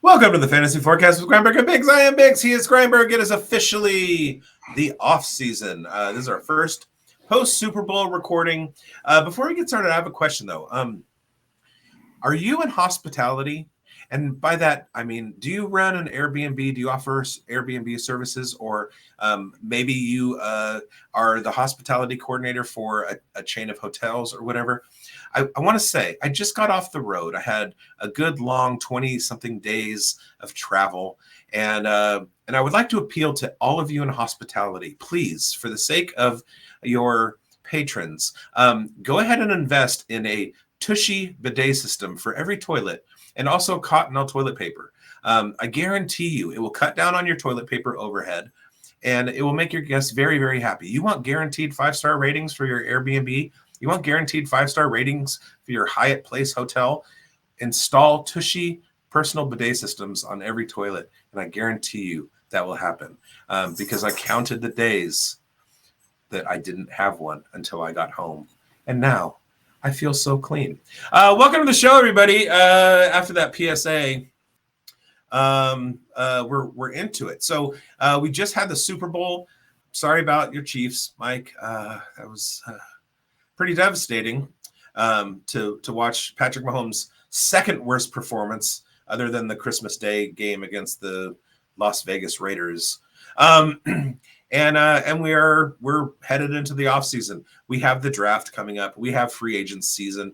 Welcome to the Fantasy Forecast with Grindberg and bigz. I am bigz. He is Grindberg. It is officially the off season. This is our first post Super Bowl recording. Before we get started, I have a question though. Are you in hospitality? And by that, I mean, do you run an Airbnb? Do you offer Airbnb services? Or maybe you are the hospitality coordinator for a chain of hotels or whatever? I want to say, I just got off the road. I had a good long 20-something days of travel. And I would like to appeal to all of you in hospitality. Please, for the sake of your patrons, go ahead and invest in a Tushy bidet system for every toilet. And also Cottonelle toilet paper. I guarantee you it will cut down on your toilet paper overhead and it will make your guests very, very happy. You want guaranteed 5-star ratings for your Airbnb? You want guaranteed 5-star ratings for your Hyatt Place hotel? Install Tushy personal bidet systems on every toilet. And I guarantee you that will happen because I counted the days that I didn't have one until I got home. And now I feel so clean. Welcome to the show, everybody. After that PSA, we're into it. So we just had the Super Bowl. Sorry about your Chiefs, Mike. That was pretty devastating to watch Patrick Mahomes' second worst performance, other than the Christmas Day game against the Las Vegas Raiders. And we're headed into the offseason. We have the draft coming up. We have free agent season.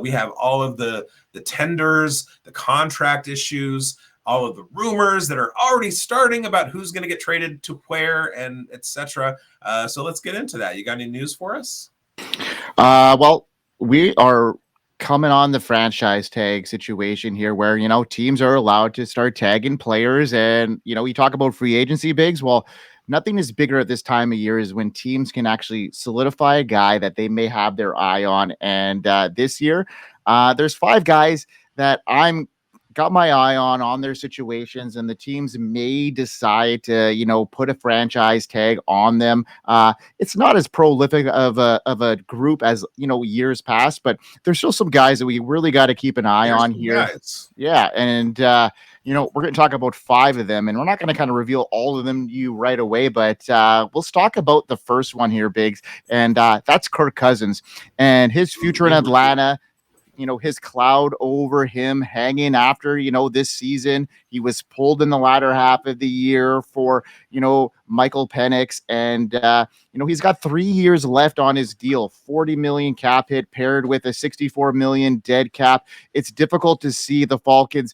We have all of the tenders, the contract issues, all of the rumors that are already starting about who's going to get traded to where and etc. So let's get into that. You got any news for us? Well, we are coming on the franchise tag situation here where, teams are allowed to start tagging players. And, you talk about free agency, bigz. Well, nothing is bigger at this time of year is when teams can actually solidify a guy that they may have their eye on. And this year, there's 5 guys that I'm got my eye on their situations, and the teams may decide to, put a franchise tag on them. It's not as prolific of a group as, years past, but there's still some guys that we really got to keep an eye on here. Guys. Yeah. And, we're going to talk about 5 of them, and we're not going to kind of reveal all of them to you right away, but we'll talk about the first one here, bigz, and that's Kirk Cousins and his future in Atlanta. His cloud over him hanging after, this season. He was pulled in the latter half of the year for, Michael Penix. And, he's got 3 years left on his deal, 40 million cap hit paired with a 64 million dead cap. It's difficult to see the Falcons,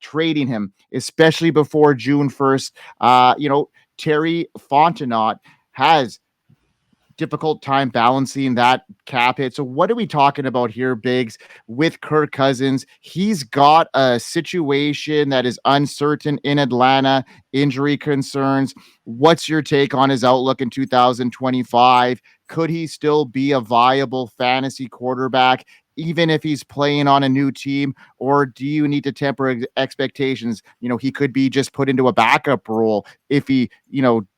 trading him, especially before June 1st. Terry Fontenot has difficult time balancing that cap hit. So what are we talking about here, bigz, with Kirk Cousins? He's got a situation that is uncertain in Atlanta, injury concerns. What's your take on his outlook in 2025? Could he still be a viable fantasy quarterback, even if he's playing on a new team, or do you need to temper expectations? He could be just put into a backup role if he,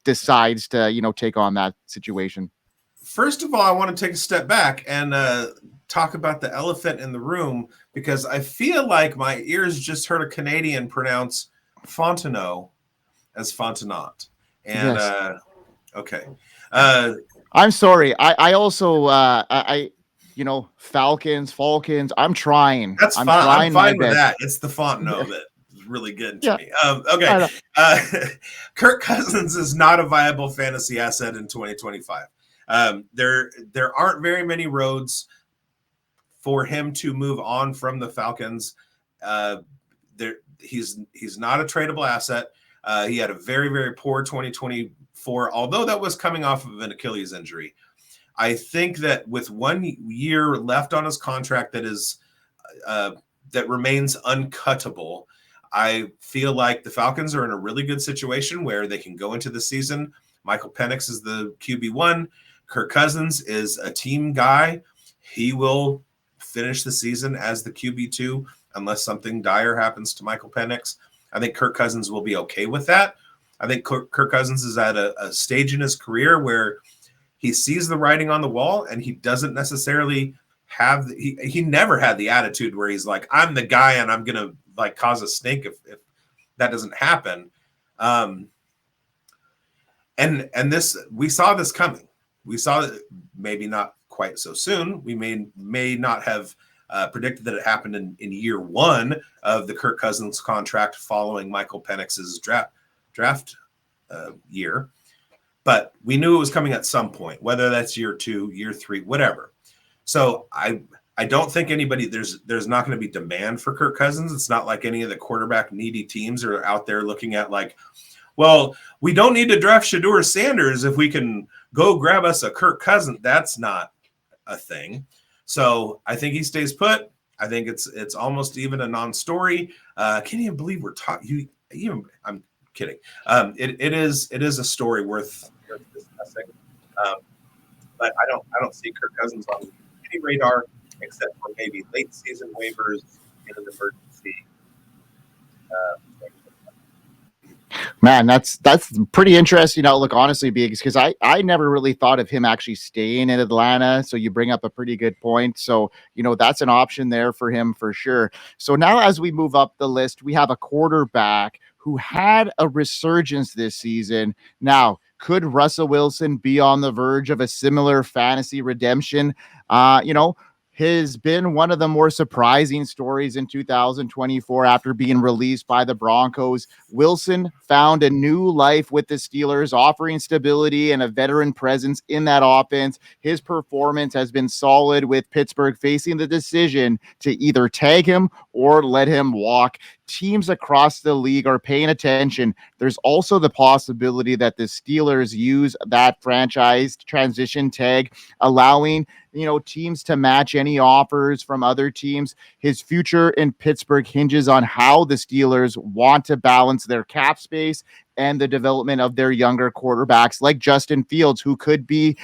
decides to, take on that situation. First of all, I want to take a step back and talk about the elephant in the room, because I feel like my ears just heard a Canadian pronounce Fontenot as Fontenot. And yes. Okay. I'm sorry. I also Falcons. I'm trying. That's fine. I'm fine with that. It's the Fontenot that is really good to me. Okay. Kirk Cousins is not a viable fantasy asset in 2025. There aren't very many roads for him to move on from the Falcons. He's not a tradable asset. He had a very, very poor 2024, although that was coming off of an Achilles injury. I think that with 1 year left on his contract that remains uncuttable, I feel like the Falcons are in a really good situation where they can go into the season. Michael Penix is the QB1. Kirk Cousins is a team guy. He will finish the season as the QB2 unless something dire happens to Michael Penix. I think Kirk Cousins will be okay with that. I think Kirk Cousins is at a stage in his career where he sees the writing on the wall, and he doesn't necessarily have he never had the attitude where he's like, I'm the guy and I'm going to like cause a stink if that doesn't happen. And this, we saw this coming. We saw that maybe not quite so soon. We may not have predicted that it happened in year one of the Kirk Cousins contract following Michael Penix's draft year, but we knew it was coming at some point, whether that's year 2, year 3, whatever. So I don't think anybody, there's not going to be demand for Kirk Cousins. It's not like any of the quarterback needy teams are out there looking at like, well, we don't need to draft Shedeur Sanders if we can go grab us a Kirk Cousins. That's not a thing. So I think he stays put. I think it's almost even a non-story. Can't even believe we're talking. I'm kidding. It is a story worth discussing. But I don't see Kirk Cousins on any radar except for maybe late season waivers in an emergency. Man, that's pretty interesting outlook, honestly, because I never really thought of him actually staying in Atlanta. So you bring up a pretty good point. So, that's an option there for him for sure. So now as we move up the list, we have a quarterback who had a resurgence this season. Now, could Russell Wilson be on the verge of a similar fantasy redemption? Has been one of the more surprising stories in 2024 after being released by the Broncos. Wilson found a new life with the Steelers, offering stability and a veteran presence in that offense. His performance has been solid, with Pittsburgh facing the decision to either tag him or let him walk. Teams across the league are paying attention. There's also the possibility that the Steelers use that franchise transition tag, allowing teams to match any offers from other teams. His future in Pittsburgh hinges on how the Steelers want to balance their cap space and the development of their younger quarterbacks like Justin Fields, who could be,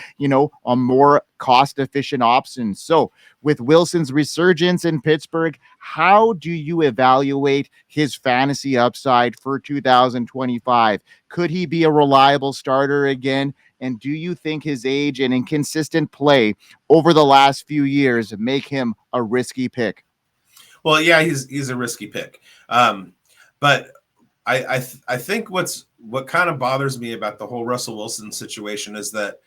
a more cost-efficient option. So with Wilson's resurgence in Pittsburgh, how do you evaluate his fantasy upside for 2025? Could he be a reliable starter again? And do you think his age and inconsistent play over the last few years make him a risky pick? Well, yeah, he's a risky pick. But I think what kind of bothers me about the whole Russell Wilson situation is that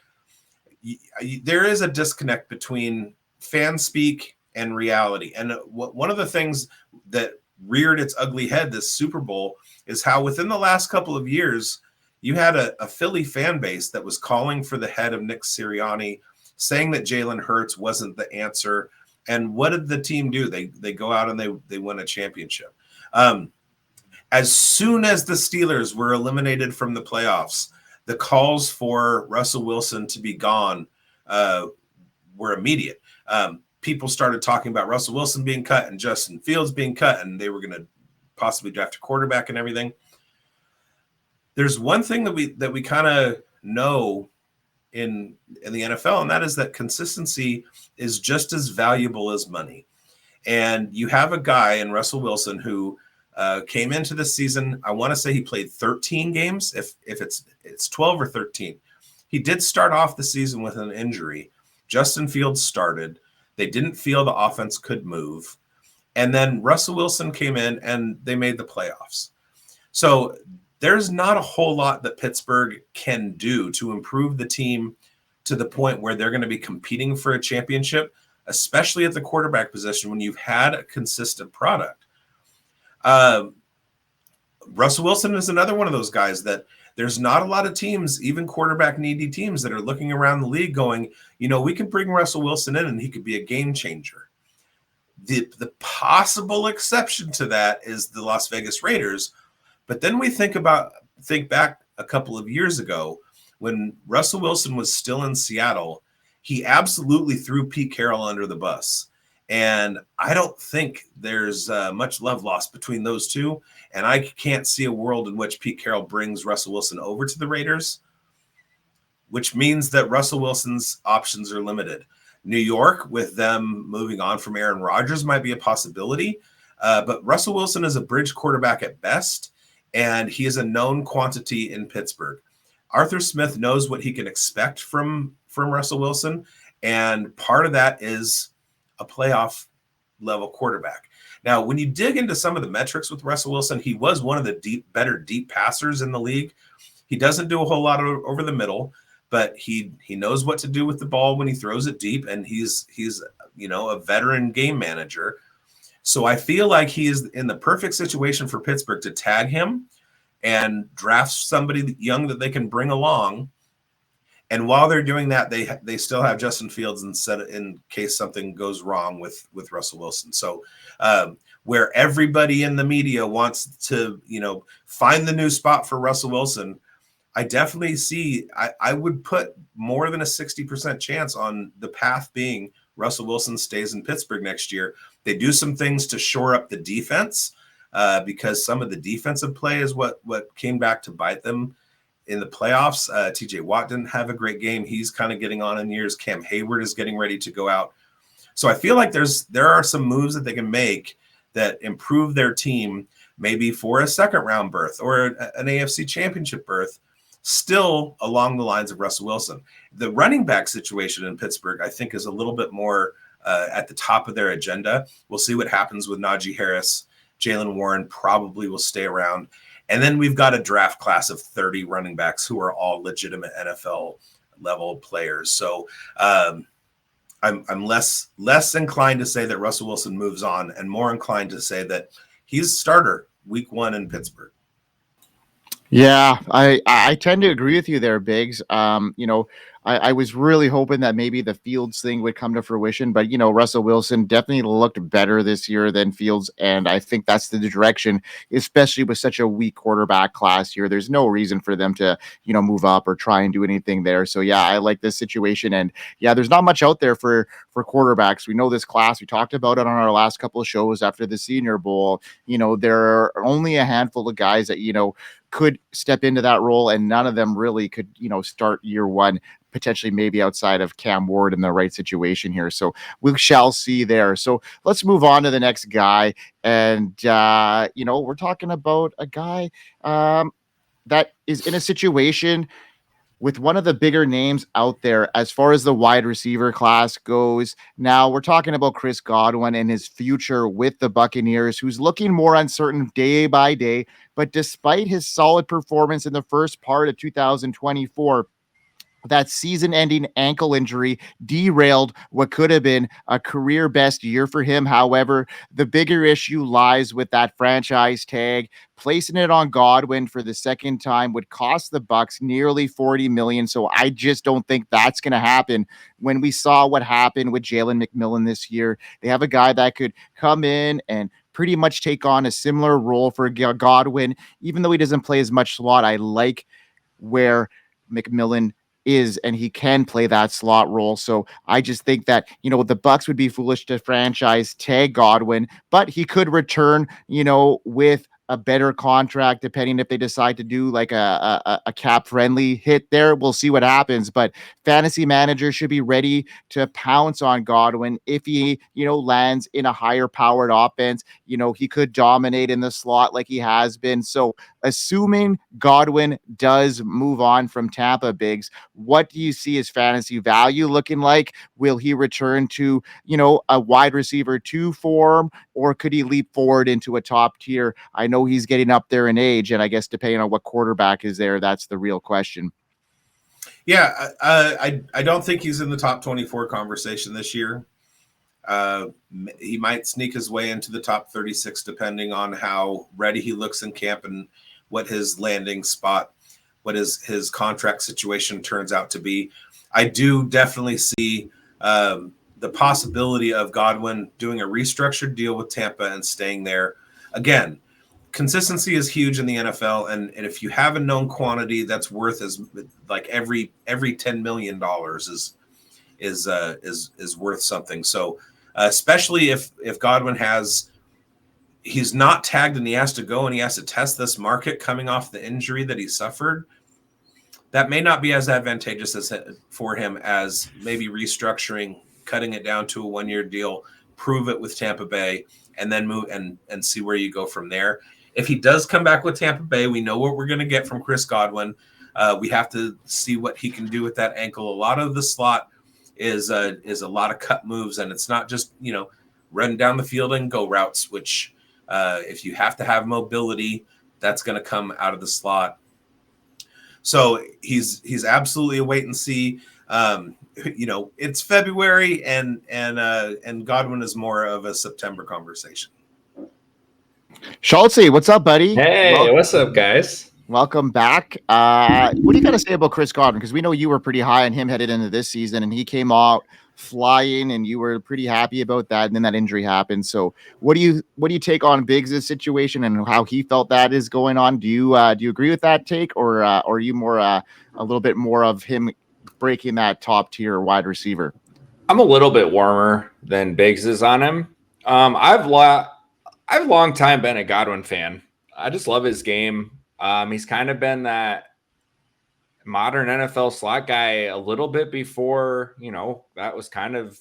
there is a disconnect between fan speak and reality. And one of the things that reared its ugly head this Super Bowl is how within the last couple of years, you had a Philly fan base that was calling for the head of Nick Sirianni, saying that Jalen Hurts wasn't the answer. And what did the team do? They go out and they win a championship. As soon as the Steelers were eliminated from the playoffs, the calls for Russell Wilson to be gone were immediate. People started talking about Russell Wilson being cut and Justin Fields being cut, and they were going to possibly draft a quarterback and everything. There's one thing that we kind of know in the NFL, and that is that consistency is just as valuable as money. And you have a guy in Russell Wilson who came into the season, I want to say he played 13 games, if it's 12 or 13. He did start off the season with an injury. Justin Fields started. They didn't feel the offense could move. And then Russell Wilson came in and they made the playoffs. So there's not a whole lot that Pittsburgh can do to improve the team to the point where they're going to be competing for a championship, especially at the quarterback position when you've had a consistent product. Russell Wilson is another one of those guys that there's not a lot of teams, even quarterback needy teams, that are looking around the league going, we can bring Russell Wilson in and he could be a game changer. The possible exception to that is the Las Vegas Raiders. But then we think back a couple of years ago when Russell Wilson was still in Seattle, he absolutely threw Pete Carroll under the bus. And I don't think there's much love lost between those two. And I can't see a world in which Pete Carroll brings Russell Wilson over to the Raiders, which means that Russell Wilson's options are limited. New York, with them moving on from Aaron Rodgers, might be a possibility. But Russell Wilson is a bridge quarterback at best, and he is a known quantity in Pittsburgh. Arthur Smith knows what he can expect from Russell Wilson, and part of that is a playoff level quarterback. Now, when you dig into some of the metrics with Russell Wilson, he was one of the better deep passers in the league. He doesn't do a whole lot over the middle, but he knows what to do with the ball when he throws it deep, and he's a veteran game manager. So I feel like he is in the perfect situation for Pittsburgh to tag him and draft somebody young that they can bring along. And while they're doing that, they still have Justin Fields in case something goes wrong with Russell Wilson. So where everybody in the media wants to, find the new spot for Russell Wilson, I definitely see, I would put more than a 60% chance on the path being Russell Wilson stays in Pittsburgh next year. They do some things to shore up the defense because some of the defensive play is what came back to bite them in the playoffs. TJ Watt didn't have a great game. He's kind of getting on in years. Cam Hayward is getting ready to go out. So I feel like there are some moves that they can make that improve their team, maybe for a second round berth or an AFC championship berth, still along the lines of Russell Wilson. The running back situation in Pittsburgh, I think, is a little bit more at the top of their agenda. We'll see what happens with Najee Harris. Jaylen Warren probably will stay around. And then we've got a draft class of 30 running backs who are all legitimate NFL level players. So I'm less inclined to say that Russell Wilson moves on and more inclined to say that he's starter week 1 in Pittsburgh. Yeah, I tend to agree with you there, Biggs. I was really hoping that maybe the Fields thing would come to fruition, but Russell Wilson definitely looked better this year than Fields, and I think that's the direction, especially with such a weak quarterback class here. There's no reason for them to, move up or try and do anything there. So yeah, I like this situation, and yeah, there's not much out there for quarterbacks. We know this class. We talked about it on our last couple of shows after the Senior Bowl. There are only a handful of guys that could step into that role, and none of them really could, start year one, potentially maybe outside of Cam Ward in the right situation here. So we shall see there. So let's move on to the next guy. And, we're talking about a guy that is in a situation with one of the bigger names out there as far as the wide receiver class goes. Now we're talking about Chris Godwin and his future with the Buccaneers, who's looking more uncertain day by day. But despite his solid performance in the first part of 2024, that season-ending ankle injury derailed what could have been a career best year for him. However, the bigger issue lies with that franchise tag. Placing it on Godwin for the second time would cost the Bucs nearly $40 million. So I just don't think that's going to happen. When we saw what happened with Jalen McMillan this year, they have a guy that could come in and pretty much take on a similar role for Godwin. Even though he doesn't play as much slot, I like where McMillan is, and he can play that slot role. So I just think that, the Bucs would be foolish to franchise tag Godwin, but he could return, with a better contract, depending if they decide to do like a cap friendly hit there. We'll see what happens, but fantasy managers should be ready to pounce on Godwin if he, lands in a higher powered offense. He could dominate in the slot like he has been. So assuming Godwin does move on from Tampa, Biggs, what do you see his fantasy value looking like? Will he return to, a wide receiver 2 form, or could he leap forward into a top tier? I know he's getting up there in age, and I guess depending on what quarterback is there, that's the real question. Yeah, I don't think he's in the top 24 conversation this year. He might sneak his way into the top 36, depending on how ready he looks in camp and what his landing spot, what his contract situation turns out to be. I do definitely see the possibility of Godwin doing a restructured deal with Tampa and staying there. Again, consistency is huge in the NFL, and if you have a known quantity that's worth as like every $10 million is worth something. So especially if Godwin he's not tagged and he has to go and he has to test this market coming off the injury that he suffered, that may not be as advantageous for him as maybe restructuring, cutting it down to a 1-year deal, prove it with Tampa Bay, and then move and see where you go from there. If he does come back with Tampa Bay, we know what we're going to get from Chris Godwin. We have to see what he can do with that ankle. A lot of the slot is a lot of cut moves, and it's not just, run down the field and go routes, which if you have to have mobility, that's going to come out of the slot. So he's absolutely a wait and see. It's February, and Godwin is more of a September conversation. Schultze, what's up, buddy? Hey, what's up, guys? Welcome back. What do you got to say about Chris Godwin? Because we know you were pretty high on him headed into this season, and he came out flying, and you were pretty happy about that. And then that injury happened. So, what do you take on bigz' situation and how he felt that is going on? Do you agree with that take, or are you more a little bit more of him breaking that top tier wide receiver? I'm a little bit warmer than bigz is on him. I've long time been a Godwin fan. I just love his game. He's kind of been that modern NFL slot guy a little bit before, that was kind of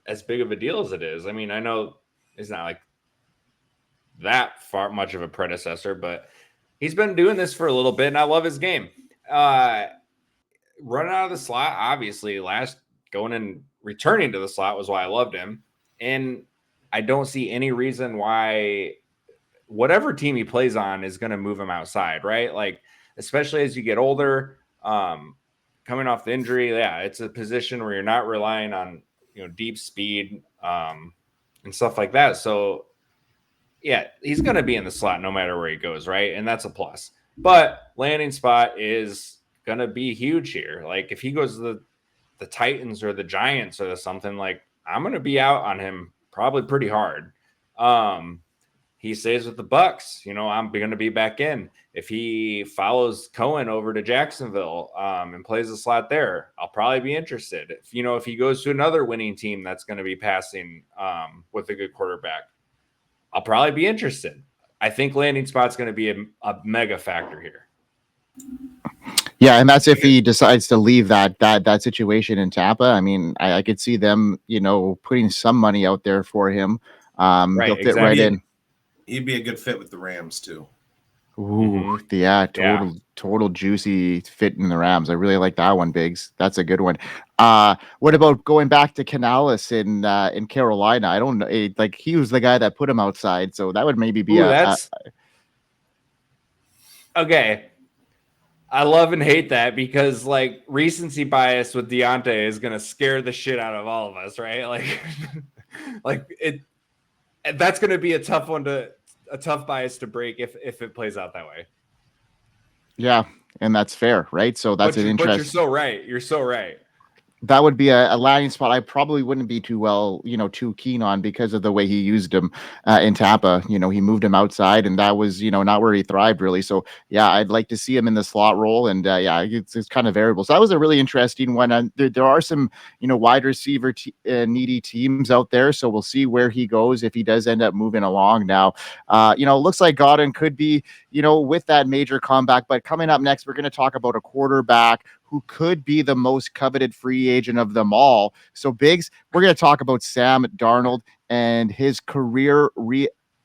as big of a deal as it is. I mean, I know it's not like that far much of a predecessor, but he's been doing this for a little bit, and I love his game. Running out of the slot, obviously, going and returning to the slot was why I loved him. And I don't see any reason why whatever team he plays on is going to move him outside, right? Like, especially as you get older, coming off the injury, it's a position where you're not relying on, deep speed and stuff like that. So, he's going to be in the slot no matter where he goes, right? And that's a plus. But landing spot is going to be huge here. Like, if he goes to the Titans or the Giants or something, like, I'm going to be out on him probably pretty hard. He stays with the Bucks, I'm going to be back in. If he follows Cohen over to Jacksonville and plays the slot there, I'll probably be interested. If he goes to another winning team that's going to be passing with a good quarterback, I'll probably be interested. I think landing spot's going to be a mega factor here. Yeah, and that's if he decides to leave that situation in Tampa. I mean, I could see them, putting some money out there for him. Right, he'll fit exactly. right in. He'd be a good fit with the Rams too. Ooh, total juicy fit in the Rams. I really like that one, bigz. That's a good one. What about going back to Canales in Carolina? I don't know. Like, he was the guy that put him outside, so that would maybe be okay. I love and hate that because, like, recency bias with Deontay is going to scare the shit out of all of us, right? Like, that's going to be a tough bias to break if it plays out that way. Yeah, and that's fair, right? So that's an interest. But you're so right. That would be a landing spot I probably wouldn't be too keen on because of the way he used him in Tampa. He moved him outside, and that was, not where he thrived really. So, I'd like to see him in the slot role, and it's kind of variable. So that was a really interesting one. There are some, wide receiver needy teams out there. So we'll see where he goes if he does end up moving along. Now, looks like Godwin could be, with that major comeback. But coming up next, we're going to talk about a quarterback who could be the most coveted free agent of them all. So, bigz, we're going to talk about Sam Darnold and his career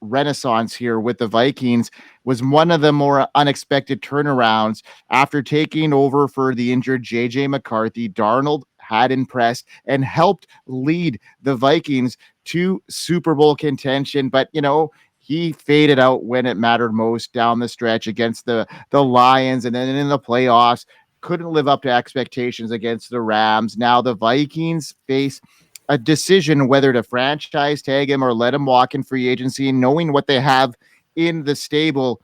renaissance here with the Vikings. Was one of the more unexpected turnarounds after taking over for the injured J.J. McCarthy. Darnold had impressed and helped lead the Vikings to Super Bowl contention, but he faded out when it mattered most down the stretch against the Lions, and then in the playoffs couldn't live up to expectations against the Rams. Now the Vikings face a decision whether to franchise tag him or let him walk in free agency, knowing what they have in the stable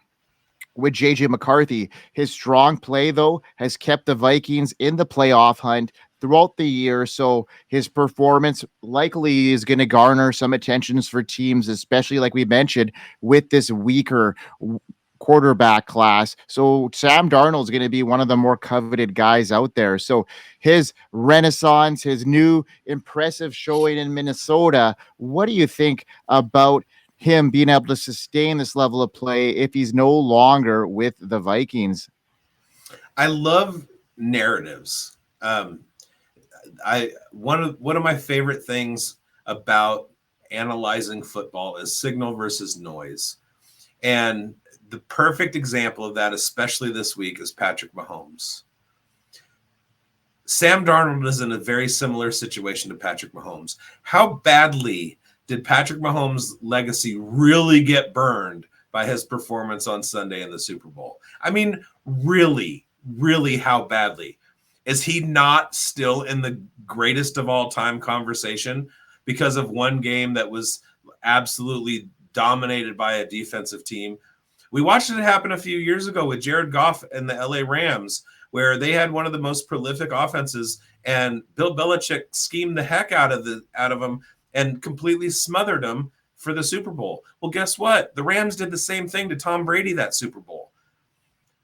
with JJ McCarthy. His strong play, though, has kept the Vikings in the playoff hunt throughout the year. So his performance likely is going to garner some attentions for teams, especially like we mentioned with this weaker quarterback class. So Sam Darnold is going to be one of the more coveted guys out there. So his renaissance, his new impressive showing in Minnesota, what do you think about him being able to sustain this level of play if he's no longer with the Vikings? I love narratives. One of my favorite things about analyzing football is signal versus noise. And the perfect example of that, especially this week, is Patrick Mahomes. Sam Darnold is in a very similar situation to Patrick Mahomes. How badly did Patrick Mahomes' legacy really get burned by his performance on Sunday in the Super Bowl? I mean, really, really, how badly? Is he not still in the greatest of all time conversation because of one game that was absolutely dominated by a defensive team? We watched it happen a few years ago with Jared Goff and the LA Rams, where they had one of the most prolific offenses, and Bill Belichick schemed the heck out of them and completely smothered them for the Super Bowl. Well, guess what? The Rams did the same thing to Tom Brady that Super Bowl.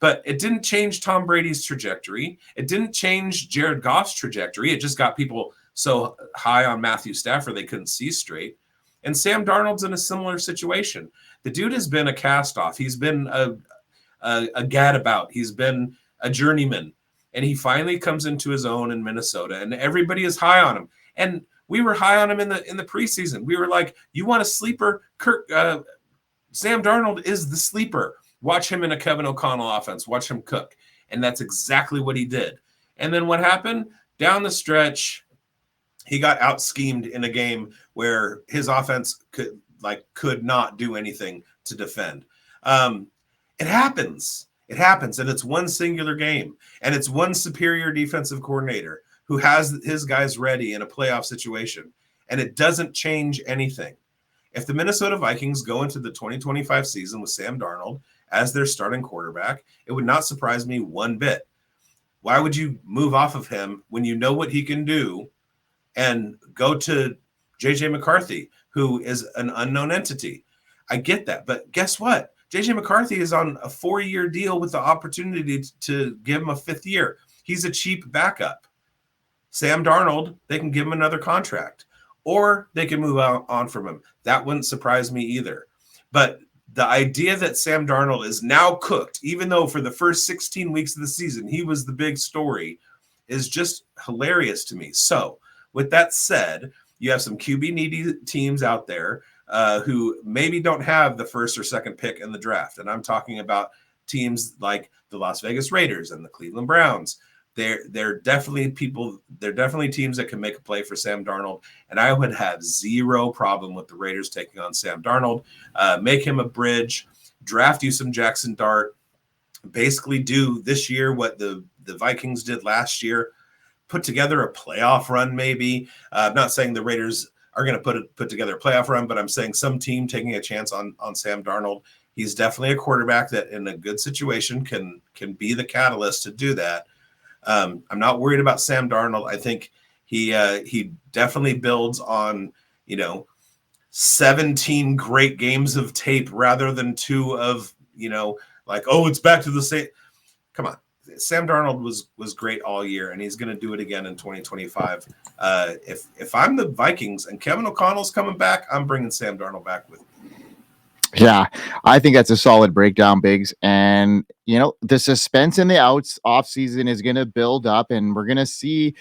But it didn't change Tom Brady's trajectory. It didn't change Jared Goff's trajectory. It just got people so high on Matthew Stafford they couldn't see straight. And Sam Darnold's in a similar situation. The dude has been a cast-off. He's been a gadabout. He's been a journeyman. And he finally comes into his own in Minnesota, and everybody is high on him. And we were high on him in the preseason. We were like, you want a sleeper? Kirk, Sam Darnold is the sleeper. Watch him in a Kevin O'Connell offense. Watch him cook. And that's exactly what he did. And then what happened? Down the stretch, he got out-schemed in a game where his offense could not do anything to defend. It happens. It happens, and it's one singular game, and it's one superior defensive coordinator who has his guys ready in a playoff situation, and it doesn't change anything. If the Minnesota Vikings go into the 2025 season with Sam Darnold as their starting quarterback, it would not surprise me one bit. Why would you move off of him when you know what he can do and go to J.J. McCarthy, who is an unknown entity? I get that, but guess what? J.J. McCarthy is on a 4-year deal with the opportunity to give him a 5th year. He's a cheap backup. Sam Darnold, they can give him another contract, or they can move on from him. That wouldn't surprise me either. But the idea that Sam Darnold is now cooked, even though for the first 16 weeks of the season he was the big story, is just hilarious to me. So with that said, you have some QB needy teams out there who maybe don't have the 1st or 2nd pick in the draft. And I'm talking about teams like the Las Vegas Raiders and the Cleveland Browns. They're definitely teams that can make a play for Sam Darnold. And I would have zero problem with the Raiders taking on Sam Darnold. Make him a bridge, draft you some Jackson Dart, basically do this year what the Vikings did last year, put together a playoff run maybe. I'm not saying the Raiders are going to put together a playoff run, but I'm saying some team taking a chance on Sam Darnold. He's definitely a quarterback that in a good situation can be the catalyst to do that. I'm not worried about Sam Darnold. I think he definitely builds on, 17 great games of tape rather than 2 of, it's back to the same. Come on. Sam Darnold was great all year, and he's going to do it again in 2025. If I'm the Vikings and Kevin O'Connell's coming back, I'm bringing Sam Darnold back with me. Yeah, I think that's a solid breakdown, bigz. And, the suspense in the off season is going to build up, and we're going to see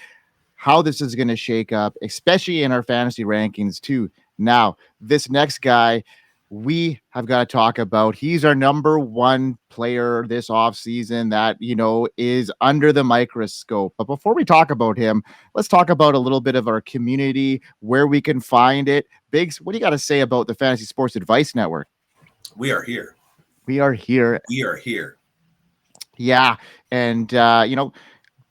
how this is going to shake up, especially in our fantasy rankings too. Now, this next guy we have got to talk about. He's our number 1 player this offseason that, is under the microscope. But before we talk about him, let's talk about a little bit of our community, where we can find it. bigz, what do you got to say about the Fantasy Sports Advice Network? We are here. We are here. We are here. Yeah. And,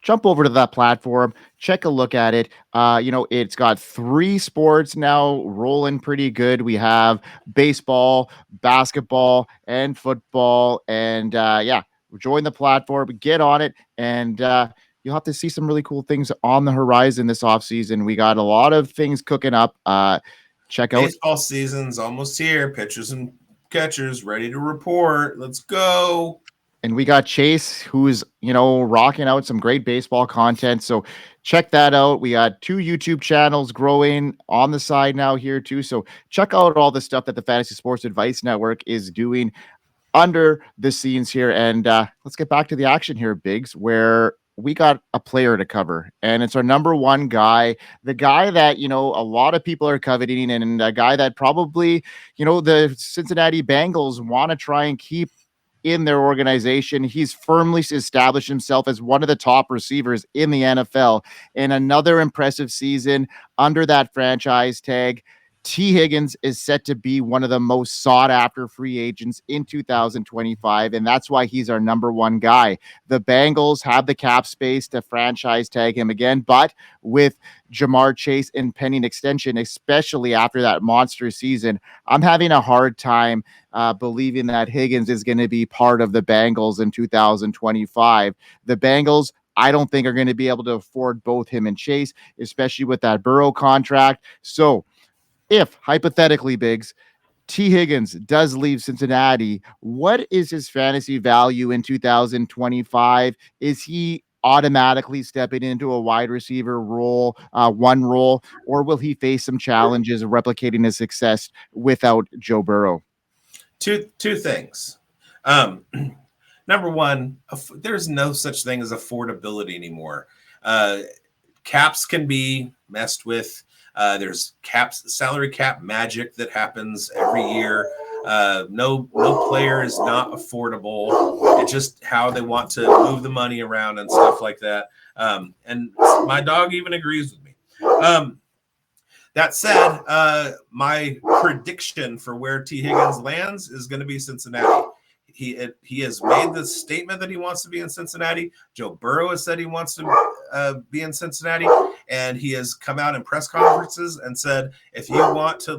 jump over to that platform, check a look at it. It's got 3 sports now rolling pretty good. We have baseball, basketball, and football. And join the platform, get on it, and you'll have to see some really cool things on the horizon this offseason. We got a lot of things cooking up. Check out baseball season's almost here. Pitchers and catchers ready to report. Let's go. And we got Chase, who's, rocking out some great baseball content. So check that out. We got 2 YouTube channels growing on the side now here too. So check out all the stuff that the Fantasy Sports Advice Network is doing under the scenes here. And let's get back to the action here, bigz, where we got a player to cover. And it's our number 1 guy, the guy that, a lot of people are coveting, and a guy that probably, the Cincinnati Bengals want to try and keep in their organization. He's firmly established himself as one of the top receivers in the NFL in another impressive season under that franchise tag. T. Higgins is set to be one of the most sought after free agents in 2025, and that's why he's our number one guy. The Bengals have the cap space to franchise tag him again, but with Jamar Chase in pending extension, especially after that monster season, I'm having a hard time believing that Higgins is going to be part of the Bengals in 2025. The Bengals, I don't think, are going to be able to afford both him and Chase, especially with that Burrow contract. So if, hypothetically, Biggs, T. Higgins does leave Cincinnati, what is his fantasy value in 2025? Is he automatically stepping into a wide receiver role, one role, or will he face some challenges of replicating his success without Joe Burrow? Two things. Number one, there's no such thing as affordability anymore. Caps can be messed with. There's salary cap magic that happens every year. No player is not affordable. It's just how they want to move the money around and stuff like that. And my dog even agrees with me. That said, my prediction for where T. Higgins lands is going to be Cincinnati. He has made the statement that he wants to be in Cincinnati. Joe Burrow has said he wants to be in Cincinnati, and he has come out in press conferences and said, if you want to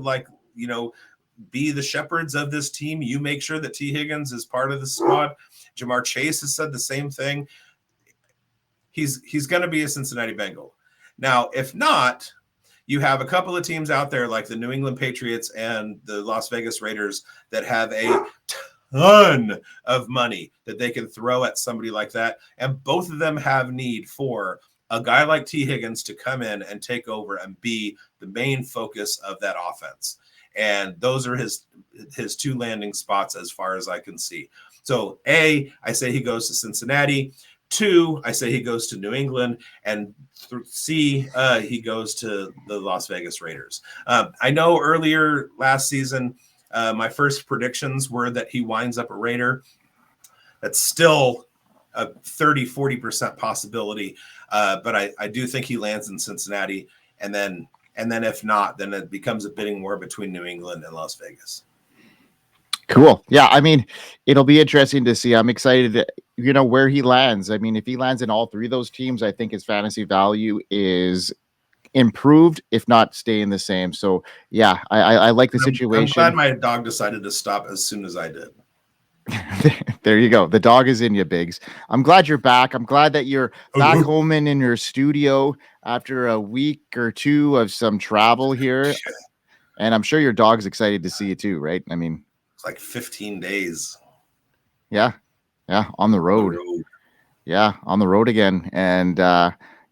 be the shepherds of this team, you make sure that T. Higgins is part of the squad. Jamar Chase has said the same thing. He's going to be a Cincinnati Bengal. Now, if not, you have a couple of teams out there like the New England Patriots and the Las Vegas Raiders that have a ton of money that they can throw at somebody like that. And both of them have need for a guy like T. Higgins to come in and take over and be the main focus of that offense. And those are his two landing spots as far as I can see. So A, I say he goes to Cincinnati. 2, I say he goes to New England. And C, he goes to the Las Vegas Raiders. I know earlier last season, my first predictions were that he winds up a Raider. That's still a 30-40% possibility. But I do think he lands in Cincinnati. And then if not, then it becomes a bidding war between New England and Las Vegas. Cool. Yeah, I mean, it'll be interesting to see. I'm excited, where he lands. I mean, if he lands in all three of those teams, I think his fantasy value is improved, if not staying the same. So, yeah, I like the situation. I'm glad my dog decided to stop as soon as I did. There you go. The dog is in you, Biggs. I'm glad you're back. I'm glad that you're back home and in your studio after a week or two of some travel here. And I'm sure your dog's excited to see you too, right? I mean, it's like 15 days. Yeah. On the road. Yeah. On the road again. And,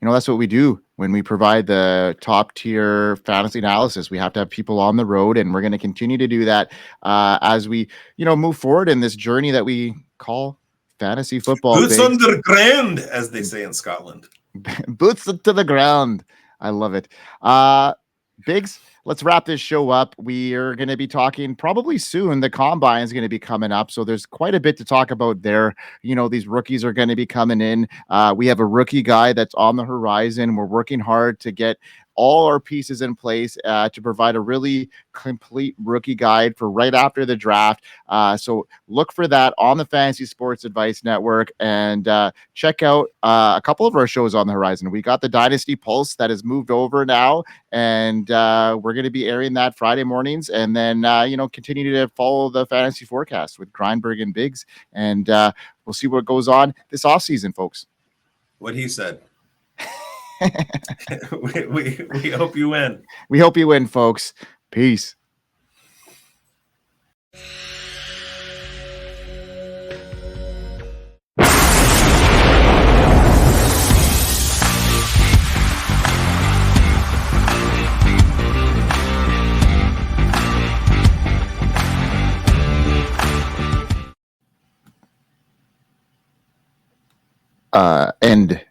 that's what we do when we provide the top tier fantasy analysis. We have to have people on the road, and we're going to continue to do that as we, move forward in this journey that we call fantasy football. Boots on the ground, as they say in Scotland. Boots to the ground. I love it. Biggs, let's wrap this show up. We are going to be talking probably soon. The combine is going to be coming up. So there's quite a bit to talk about there. These rookies are going to be coming in. We have a rookie guy that's on the horizon. We're working hard to get all our pieces in place to provide a really complete rookie guide for right after the draft. So look for that on the Fantasy Sports Advice Network, and check out a couple of our shows on the horizon. We got the Dynasty Pulse that has moved over now, and we're going to be airing that Friday mornings, and then continue to follow the Fantasy Forecast with Grindberg and Biggs, and we'll see what goes on this offseason, folks. What he said. we hope you win. We hope you win, folks. Peace. End.